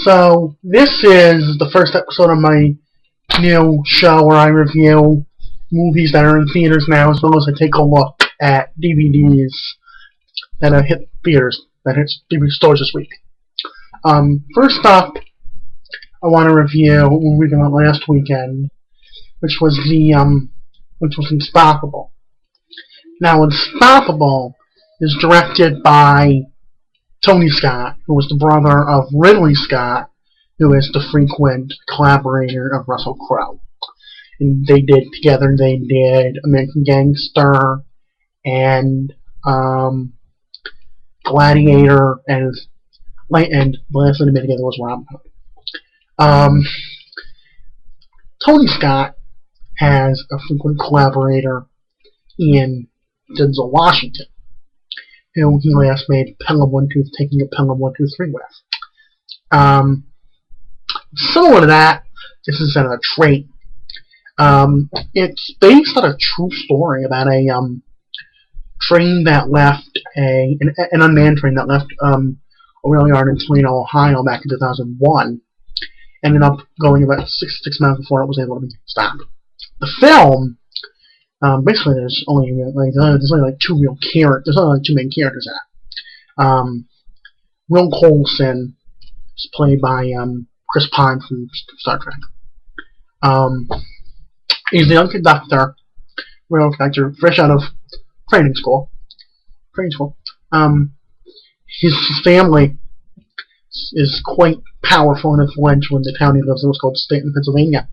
So, this is the first episode of my new show where I review movies that are in theaters now, as well as I take a look at DVDs that have hit theaters, that hit DVD stores this week. First up, I want to review what we did last weekend, which was Unstoppable. Now, Unstoppable is directed by Tony Scott, who was the brother of Ridley Scott, who is the frequent collaborator of Russell Crowe. And they did American Gangster and Gladiator, and the last thing they made together was Robin Hood. Tony Scott has a frequent collaborator in Denzel Washington, who he last made Taking a Pelham 123 with. Similar to that, this is a train. It's based on a true story about a train that left an unmanned train that left a rail yard in Toledo, Ohio back in 2001. Ended up going about 6 miles before it was able to be stopped. The film, basically, there's only two real characters. There's only two main characters in it. Will Coulson is played by Chris Pine from Star Trek. He's a young rail conductor, fresh out of training school. His family is quite powerful and influential in the town he lives in, what's called Stanton, Pennsylvania.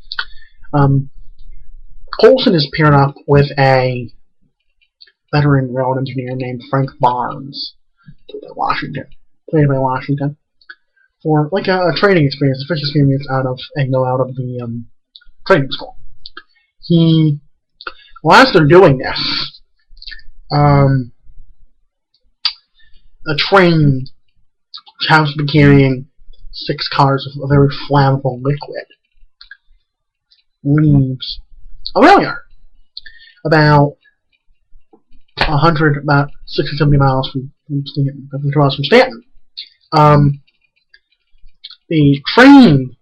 Coulson is paired up with a veteran railroad engineer named Frank Barnes, played by Washington, for a training experience, a fish experience out of the training school. As they're doing this, a train which happens to be carrying 6 cars of a very flammable liquid leaves a rail yard about 60, 70 miles from Stanton. The train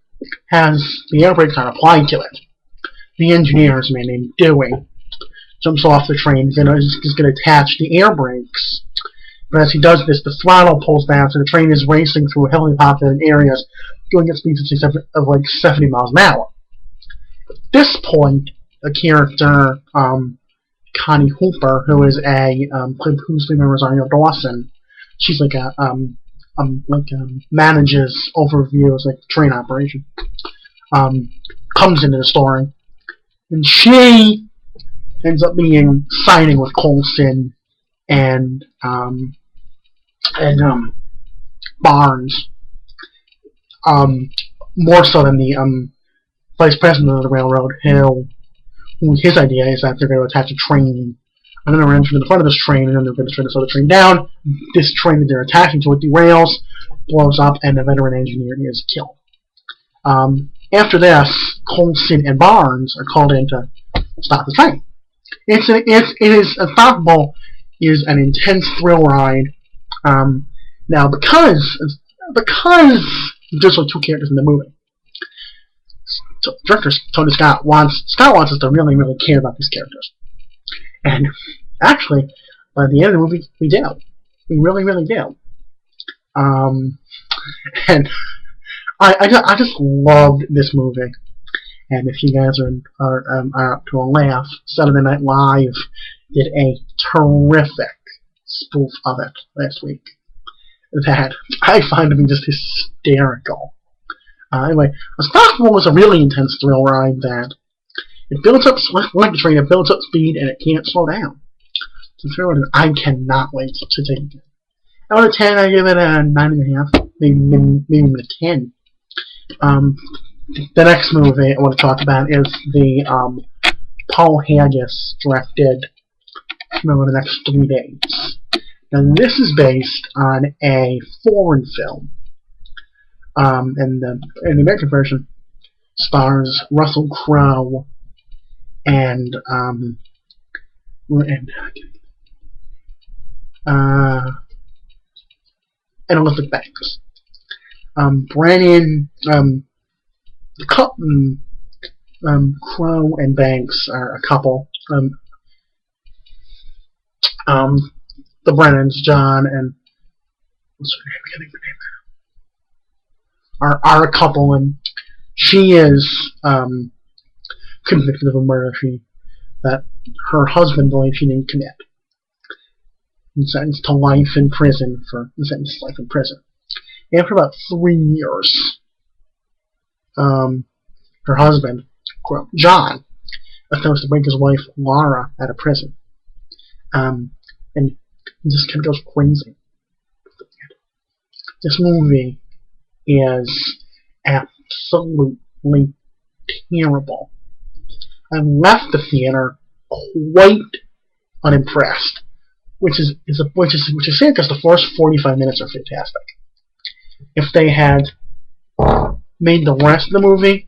has the air brakes not applied to it. The engineer is a man named Dewey. Jumps off the train. He's going to attach the air brakes. But as he does this, the throttle pulls down, so the train is racing through heavily populated areas, doing at speeds of 70 miles an hour. At this point, a character, Connie Hooper, who is whose name is Rosario Dawson, she's manages, overviews train operation, comes into the story, and she ends up signing with Coulson and Barnes, more so than the vice president of the railroad, who his idea is that they're going to attach a train, another engine to the front of this train, and then they're going to try to slow the train down. This train that they're attaching to it derails, blows up, and the veteran engineer is killed. After this, Coulson and Barnes are called in to stop the train. Unstoppable is an intense thrill ride. Now, because there's only 2 characters in the movie, director Tony Scott wants us to really, really care about these characters. And actually, by the end of the movie, we do. We really, really do. And I just loved this movie. And if you guys are up to a laugh, Saturday Night Live did a terrific spoof of it last week that I find to be just hysterical. Anyway, Unstoppable was a really intense thrill ride that it builds up, like the train, it builds up speed and it can't slow down. I cannot wait to take it. Out of 10, I give it a 9.5, maybe a 10. The next movie I want to talk about is the Paul Haggis directed film in the next 3 days. Now, this is based on a foreign film. And the American version stars Russell Crowe and Elizabeth Banks. Brennan, Crow and Banks are a couple. The Brennans, John and what's her name? I can't think of her name. Are a couple, and she is convicted of a murder that her husband believes she didn't commit, and sentenced to life in prison After about 3 years, her husband, John, attempts to bring his wife Laura out of prison, and this kid goes crazy. This movie is absolutely terrible. I left the theater quite unimpressed, which is sad because the first 45 minutes are fantastic. If they had made the rest of the movie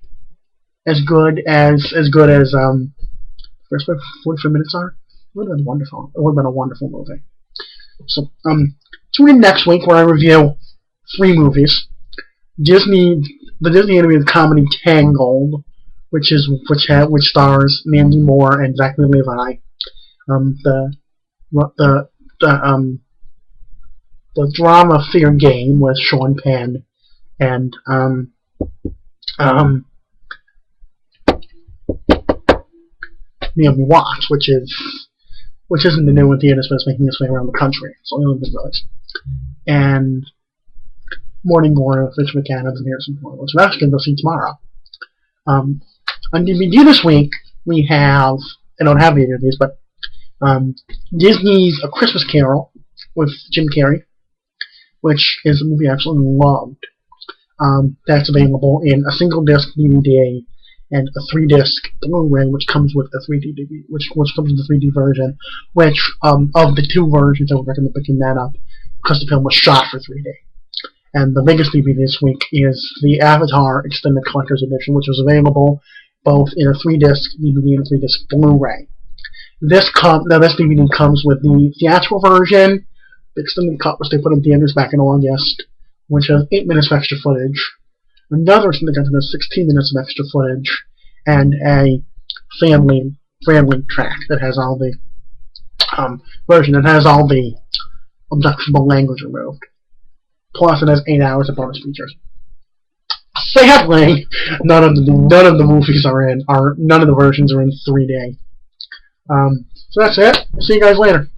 as good as the first 45 minutes are, it would have been wonderful. It would have been a wonderful movie. So tune in next week where I review 3 movies. The Disney animated comedy Tangled, which stars Mandy Moore and Zachary Levi. The drama Fair Game with Sean Penn and Naomi Watts, which isn't the new in theaters, but it's making its way around the country. It's only been released. And Morning Glory with Rich McAdams and Harrison Ford, which I'm actually going to go see tomorrow. On DVD this week, we have, I don't have any of these, but Disney's A Christmas Carol with Jim Carrey, which is a movie I absolutely loved. That's available in a single disc DVD and a 3-disc Blu-ray, which comes with a 3D DVD, which comes with the 3D version. Which of the 2 versions, I would recommend picking that up because the film was shot for 3D. And the biggest DVD this week is the Avatar Extended Collector's Edition, which was available both in a 3-disc DVD and a 3-disc Blu-ray. This DVD comes with the theatrical version, the extended cut, which they put in theaters back in August, which has 8 minutes of extra footage. Another extended cut that has 16 minutes of extra footage, and a family track that has all the version that has all the objectionable language removed. Plus, it has 8 hours of bonus features. Sadly, none of the movies none of the versions are in 3D. So that's it. See you guys later.